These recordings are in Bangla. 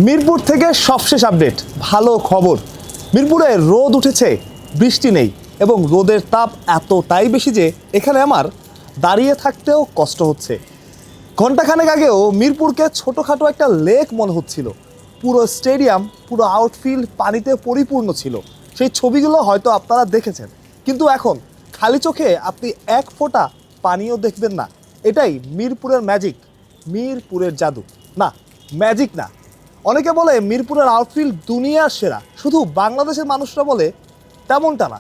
মিরপুর থেকে সবশেষ আপডেট, ভালো খবর। মিরপুরে রোদ উঠেছে, বৃষ্টি নেই এবং রোদের তাপ এতটাই বেশি যে এখানে আমার দাঁড়িয়ে থাকতেও কষ্ট হচ্ছে। ঘণ্টাখানেক আগেও মিরপুরকে ছোটোখাটো একটা লেক মনে হচ্ছিল। পুরো স্টেডিয়াম, পুরো আউটফিল্ড পানিতে পরিপূর্ণ ছিল। সেই ছবিগুলো হয়তো আপনারা দেখেছেন, কিন্তু এখন খালি চোখে আপনি এক ফোঁটা পানিও দেখবেন না। এটাই মিরপুরের ম্যাজিক, মিরপুরের জাদু। না, ম্যাজিক না। অনেকে বলে মিরপুরের আউটফিল্ড দুনিয়ার সেরা, শুধু বাংলাদেশের মানুষরা বলে তেমনটা না।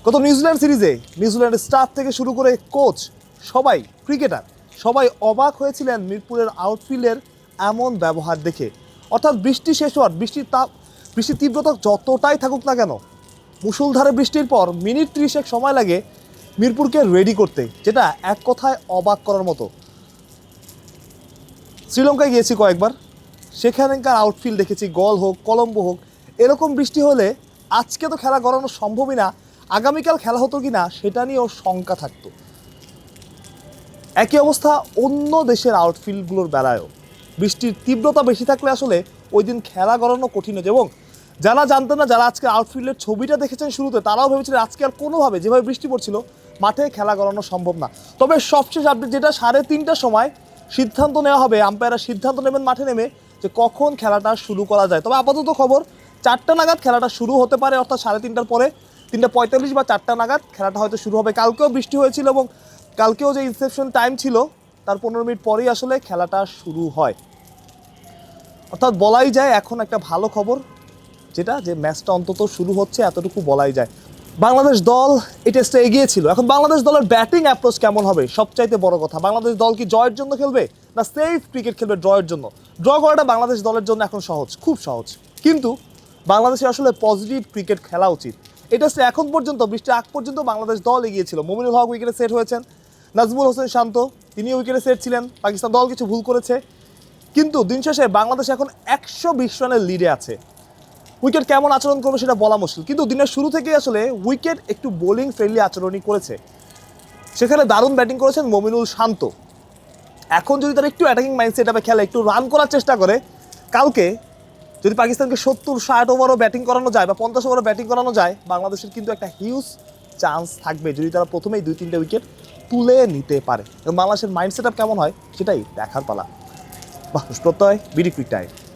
গত নিউজিল্যান্ড সিরিজে নিউজিল্যান্ডের স্টাফ থেকে শুরু করে কোচ, সবাই ক্রিকেটার, সবাই অবাক হয়েছিলেন মিরপুরের আউটফিল্ডের এমন ব্যবহার দেখে। অর্থাৎ বৃষ্টি শেষ হওয়ার, বৃষ্টির তীব্রতা যতটাই থাকুক না কেন, মুষলধারে বৃষ্টির পর মিনিট 30 সময় লাগে মিরপুরকে রেডি করতে, যেটা এক কথায় অবাক করার মতো। শ্রীলঙ্কায় গিয়েছি কয়েকবার, সেখানকার আউটফিল্ড দেখেছি। গল হোক, কলম্বো হোক, এরকম বৃষ্টি হলে আজকে তো খেলা করানো সম্ভবই না, আগামীকাল খেলা হতো কি না সেটা নিয়েও শঙ্কা থাকতো। একই অবস্থা অন্য দেশের আউটফিল্ডগুলোর বেলায়ও। বৃষ্টির তীব্রতা বেশি থাকলে আসলে ওই দিন খেলা করানো কঠিন হয়েছে। এবং যারা জানতেন না, যারা আজকে আউটফিল্ডের ছবিটা দেখেছেন শুরুতে, তারাও ভেবেছিলেন আজকে আর কোনোভাবে, যেভাবে বৃষ্টি পড়ছিল, মাঠে খেলা করানো সম্ভব না। তবে সবশেষ আপডেট যেটা, 3:30টার সময় সিদ্ধান্ত নেওয়া হবে, আম্পায়াররা সিদ্ধান্ত নেবেন মাঠে নেমে যে কখন খেলাটা শুরু করা যায়। তবে আপাতত খবর 4টা নাগাদ খেলাটা শুরু হতে পারে, অর্থাৎ 3:30টার পরে 3:45 বা 4টা নাগাদ খেলাটা হয়তো শুরু হবে। কালকেও বৃষ্টি হয়েছিল এবং কালকেও যে ইনসেপশন টাইম ছিল তার 15 মিনিট পরেই আসলে খেলাটা শুরু হয়। অর্থাৎ বলাই যায় এখন একটা ভালো খবর, যেটা যে ম্যাচটা অন্তত শুরু হচ্ছে, এতটুকু বলাই যায়। বাংলাদেশ দল এই টেস্টে এগিয়েছিল। এখন বাংলাদেশ দলের ব্যাটিং অ্যাপ্রোচ কেমন হবে সবচাইতে বড় কথা। বাংলাদেশ দল কি জয়ের জন্য খেলবে, না সেফ ক্রিকেট খেলবে ড্রয়ের জন্য? ড্র করাটা বাংলাদেশ দলের জন্য এখন সহজ, খুব সহজ। কিন্তু বাংলাদেশে আসলে পজিটিভ ক্রিকেট খেলা উচিত। এই টেস্টে এখন পর্যন্ত, বৃষ্টির আগ পর্যন্ত বাংলাদেশ দল এগিয়েছিল। মুমিনুল হক উইকেটে সেট হয়েছেন, নাজমুল হোসেন শান্ত তিনি উইকেটে সেট ছিলেন। পাকিস্তান দল কিছু ভুল করেছে, কিন্তু দিন শেষে বাংলাদেশ এখন 120 রানের লিডে আছে। উইকেট কেমন আচরণ করবে সেটা বলা মুশকিল, কিন্তু দিনের শুরু থেকেই আসলে উইকেট একটু বোলিং ফ্রেন্ডলি আচরণই করেছে। সেখানে দারুণ ব্যাটিং করেছেন মমিনুল শান্ত। এখন যদি তারা একটু অ্যাটাকিং মাইন্ডসেট আপে খেলে, একটু রান করার চেষ্টা করে, কালকে যদি পাকিস্তানকে 70-60 ওভারও ব্যাটিং করানো যায় বা 50 ওভারও ব্যাটিং করানো যায়, বাংলাদেশের কিন্তু একটা হিউজ চান্স থাকবে যদি তারা প্রথমেই 2-3টে উইকেট তুলে নিতে পারে। এবং বাংলাদেশের মাইন্ডসেট আপ কেমন হয় সেটাই দেখার পালা। বাহ, প্রত্যয় বিডি কুইক টাইম।